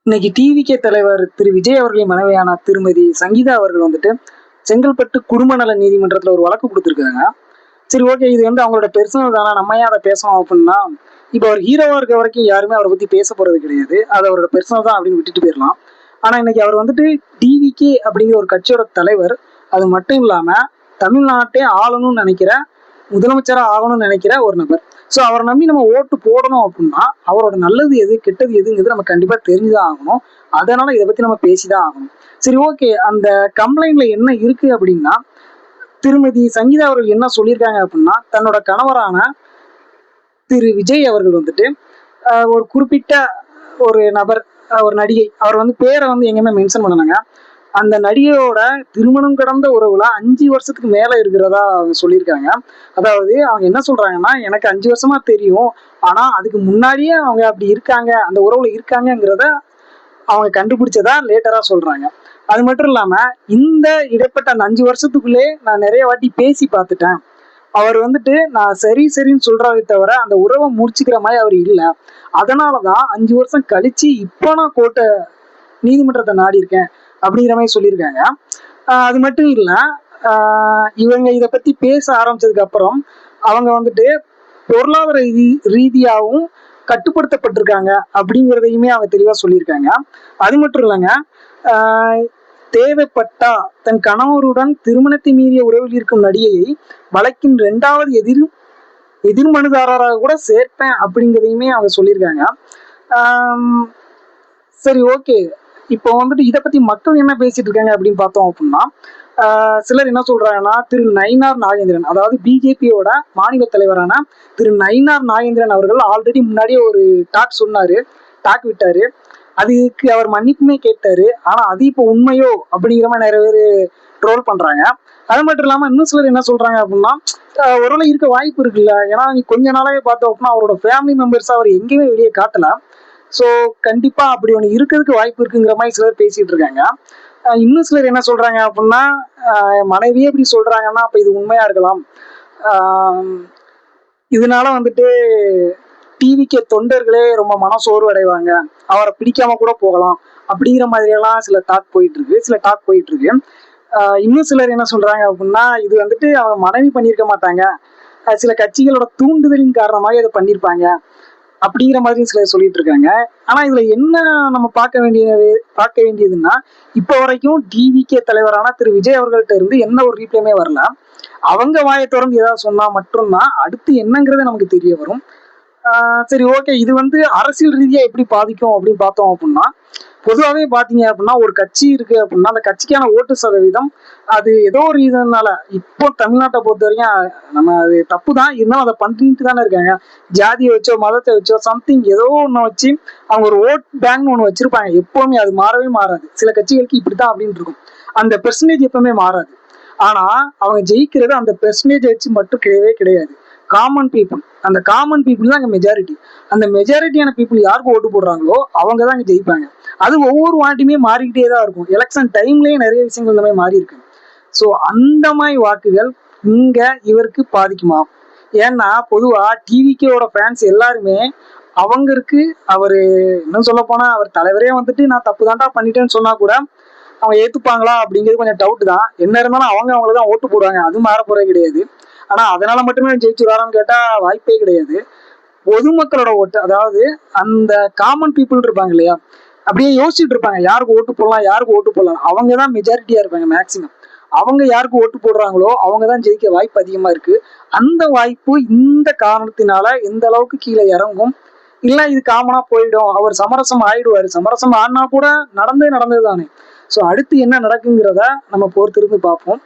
இன்னைக்கு டிவிகே தலைவர் திரு விஜய் அவர்களின் மனைவியான திருமதி சங்கீதா அவர்கள் வந்துட்டு செங்கல்பட்டு குடும்ப நல நீதிமன்றத்துல ஒரு வழக்கு கொடுத்துருக்காங்க. சரி, ஓகே, இது வந்து அவங்களோட பெர்சனல் தானே, நம்ம ஏன் அதை பேசணும் அப்படின்னா, இப்போ அவர் ஹீரோவா இருக்க வரைக்கும் யாருமே அவரை பத்தி பேச போறது கிடையாது, அது அவரோட பெர்சனல் தான் அப்படின்னு விட்டுட்டு போயிடலாம். ஆனா இன்னைக்கு அவர் வந்துட்டு டிவிகே அப்படிங்கிற ஒரு கட்சியோட தலைவர். அது மட்டும் இல்லாம தமிழ்நாட்டை ஆளணும்னு நினைக்கிற, முதலமைச்சரா ஆகணும்னு நினைக்கிற ஒரு நபர். ஸோ அவரை நம்பி நம்ம ஓட்டு போடணும் அப்படின்னா அவரோட நல்லது எது கெட்டது எதுங்கிறது நம்ம கண்டிப்பா தெரிஞ்சுதான் ஆகணும். அதனால இதை பத்தி நம்ம பேசிதான் ஆகணும். சரி, ஓகே, அந்த கம்ப்ளைண்ட்ல என்ன இருக்கு அப்படின்னா, திருமதி சங்கீதா அவர்கள் என்ன சொல்லியிருக்காங்க அப்படின்னா, தன்னோட கணவரான திரு விஜய் அவர்கள் வந்துட்டு ஒரு குறிப்பிட்ட ஒரு நபர், ஒரு நடிகை, அவர் வந்து பேரை வந்து எங்கேயுமே மென்ஷன் பண்ணனாங்க. அந்த நடிகையோட திருமணம் கடந்த உறவுல 5 வருஷத்துக்கு மேல இருக்கிறதா அவங்க சொல்லியிருக்காங்க. அதாவது அவங்க என்ன சொல்றாங்கன்னா, எனக்கு 5 வருஷமா தெரியும், ஆனா அதுக்கு முன்னாடியே அவங்க அப்படி இருக்காங்க, அந்த உறவுல இருக்காங்கங்கிறத அவங்க கண்டுபிடிச்சதா லேட்டரா சொல்றாங்க. அது மட்டும் இல்லாம இந்த இடைப்பட்ட அந்த 5 வருஷத்துக்குள்ளே நான் நிறைய வாட்டி பேசி பார்த்துட்டேன். அவர் வந்துட்டு நான் சரி சரின்னு சொல்றாரே தவிர அந்த உறவை முடிச்சுக்கிற மாதிரி அவர் இல்லை. அதனாலதான் 5 வருஷம் கழிச்சு இப்போ நான் நீதிமன்றத்தை நாடி இருக்கேன் அப்படிங்கிற மாதிரி சொல்லியிருக்காங்க. அது மட்டும் இல்லை, இவங்க இதை பத்தி பேச ஆரம்பிச்சதுக்கு அப்புறம் அவங்க வந்துட்டு பொருளாதார ரீதியாகவும் கட்டுப்படுத்தப்பட்டிருக்காங்க அப்படிங்கிறதையுமே அவங்க தெளிவா சொல்லியிருக்காங்க. அது மட்டும் இல்லைங்க, தேவைப்பட்டா தன் கணவருடன் திருமணத்தை மீறிய உறவில் இருக்கும் நடிகையை வழக்கின் 2வது எதிர்மனுதாரராக கூட சேர்ப்பேன் அப்படிங்கிறதையுமே அவங்க சொல்லியிருக்காங்க. சரி, ஓகே, இப்போ வந்துட்டு இதை பத்தி மக்கள் என்ன பேசிட்டு இருக்காங்க அப்படின்னு பார்த்தோம் அப்படின்னா, சிலர் என்ன சொல்றாங்கன்னா, திரு நயினார் நாகேந்திரன், அதாவது பிஜேபியோட மாநில தலைவரான திரு நயினார் நாகேந்திரன் அவர்கள் ஆல்ரெடி முன்னாடியே ஒரு டாக் விட்டாரு. அதுக்கு அவர் மன்னிப்புமே கேட்டாரு. ஆனா அது இப்போ உண்மையோ அப்படிங்கிற மாதிரி நிறைய பேர் ட்ரோல் பண்றாங்க. அது மட்டும் இல்லாம இன்னும் சிலர் என்ன சொல்றாங்க அப்படின்னா, ஒருவேளை இருக்க வாய்ப்பு இருக்குல்ல, ஏன்னா நீ கொஞ்ச நாளாவே பார்த்தோம் அப்படின்னா அவரோட ஃபேமிலி மெம்பர்ஸ் அவர் எங்கேயுமே வெளியே காட்டல. ஸோ கண்டிப்பா அப்படி ஒன்று இருக்கிறதுக்கு வாய்ப்பு இருக்குங்கிற மாதிரி சிலர் பேசிட்டு இருக்காங்க. இன்னும் சிலர் என்ன சொல்றாங்க அப்படின்னா, மனைவியே இப்படி சொல்றாங்கன்னா அப்ப இது உண்மையா இருக்கலாம். இதனால வந்துட்டு டிவிக்கு தொண்டர்களே ரொம்ப மனசோர்வு அடைவாங்க, அவரை பிடிக்காம கூட போகலாம் அப்படிங்கிற மாதிரியெல்லாம் சில டாக் போயிட்டு இருக்கு. இன்னும் சிலர் என்ன சொல்றாங்க அப்படின்னா, இது வந்துட்டு அவங்க மனைவி பண்ணியிருக்க மாட்டாங்க, சில கட்சிகளோட தூண்டுதலின் காரணமாக இதை பண்ணியிருப்பாங்க அப்படிங்கிற மாதிரி சிலர் சொல்லிட்டு இருக்காங்க. ஆனா இதுல என்ன நம்ம பார்க்க வேண்டியதுன்னா, இப்போ வரைக்கும் டிவிகே தலைவரான திரு விஜய் அவர்கள்ட்ட இருந்து என்ன ஒரு ரீப்ளைமே வரல. அவங்க வாயை திறந்து ஏதாவது சொன்னா மட்டும்தான் அடுத்து என்னங்கிறது நமக்கு தெரிய வரும். சரி, ஓகே, இது வந்து அரசியல் ரீதியா எப்படி பாதிக்கும் அப்படின்னு பார்த்தோம் அப்படின்னா, பொதுவாகவே பார்த்தீங்க அப்படின்னா ஒரு கட்சி இருக்கு அப்படின்னா அந்த கட்சிக்கான ஓட்டு சதவீதம் அது ஏதோ ஒரு இதனால, இப்போ தமிழ்நாட்டை பொறுத்த வரைக்கும் நம்ம அது தப்பு தான், இருந்தாலும் அதை பண்ணிட்டு தானே இருக்காங்க. ஜாதியை வச்சோ மதத்தை வச்சோ சம்திங் ஏதோ ஒன்று வச்சு அவங்க ஒரு ஓட் பேங்க்னு ஒன்று வச்சிருப்பாங்க. எப்பவுமே அது மாறவே மாறாது. சில கட்சிகளுக்கு இப்படித்தான் அப்படின்னு இருக்கும். அந்த பெர்சன்டேஜ் எப்பவுமே மாறாது. ஆனா அவங்க ஜெயிக்கிறது அந்த பெர்சன்டேஜ் வச்சு மட்டும் கிடையவே கிடையாது. காமன் பீப்புள், அந்த காமன் பீப்புள் தான் அங்கே மெஜாரிட்டி. அந்த மெஜாரிட்டியான பீப்புள் யாருக்கு ஓட்டு போடுறாங்களோ அவங்க தான் அங்கே ஜெயிப்பாங்க. அது ஒவ்வொரு வாட்டியுமே மாறிக்கிட்டே தான் இருக்கும். எலெக்ஷன் டைம்லயே நிறைய விஷயங்கள் இந்த மாதிரி மாறி இருக்கு. ஸோ அந்த மாதிரி வாக்குகள் இங்க இவருக்கு பாதிக்குமா? ஏன்னா பொதுவா டிவிக்கோட ஃபேன்ஸ் எல்லாருமே அவங்களுக்கு அவரு, இன்னும் சொல்ல போனா அவர் தலைவரே வந்துட்டு நான் தப்பு தாண்டா பண்ணிட்டேன்னு சொன்னா கூட அவங்க ஏத்துப்பாங்களா அப்படிங்கிறது கொஞ்சம் டவுட் தான். என்ன இருந்தாலும் அவங்களுக்கு தான் ஓட்டு போடுவாங்க, அது மாற போறே கிடையாது. ஆனா அதனால மட்டுமே ஜெயிச்சுடுவாரான்னு கேட்டா வாய்ப்பே கிடையாது. பொதுமக்களோட ஓட்டு, அதாவது அந்த காமன் பீப்புள் இருப்பாங்க இல்லையா, அப்படியே யோசிச்சுட்டு இருப்பாங்க யாருக்கு ஓட்டு போடலாம். அவங்க தான் மெஜாரிட்டியா இருப்பாங்க மேக்சிமம். அவங்க யாருக்கு ஓட்டு போடுறாங்களோ அவங்க தான் ஜெயிக்க வாய்ப்பு அதிகமா இருக்கு. அந்த வாய்ப்பு இந்த காரணத்தினால எந்த அளவுக்கு கீழே இறங்கும், இல்ல இது காமனா போயிடும், அவர் சமரசம் ஆயிடுவாரு, சமரசம் ஆனா கூட நடந்தது தானே. ஸோ அடுத்து என்ன நடக்குங்கிறத நம்ம பொறுத்திருந்து பார்ப்போம்.